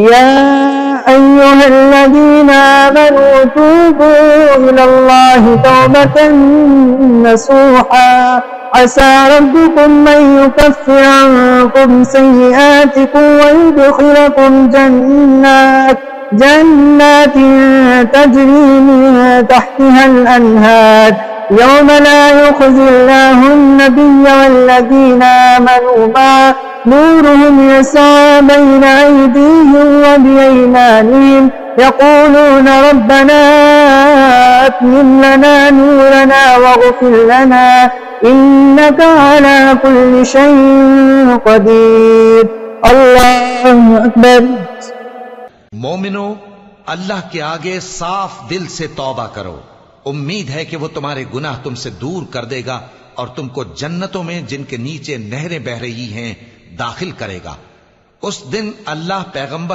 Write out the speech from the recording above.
या अय्युहल्लज़ीना आमनू तूबू इलल्लाहि तौबतन नसूहा असा रब्बुकुम अन युकफ्फिर अन्कुम सय्यिआतिकुम व युदखिलकुम जन्नातिन तजरी मिन तहतिहल अन्हार यौम ला युख़ज़िल्लाहु अन्नबिय्य वल्लज़ीना आमनू मअहु नूरुहुम यसआ बैन अयदीहिम व बिअयमानिहिम यक़ूलून रब्बना अत्मिम लना नूरना वग़फ़िर लना इन्नका अला कुल्लि शैइन क़दीर। अल्लाहु अकबर। मोमिनो, अल्लाह के आगे साफ दिल से तौबा करो। उम्मीद है कि वो तुम्हारे गुनाह तुमसे दूर कर देगा और तुमको जन्नतों में जिनके नीचे नहरें बह रही हैं दाखिल करेगा। उस दिन अल्लाह पैगंबर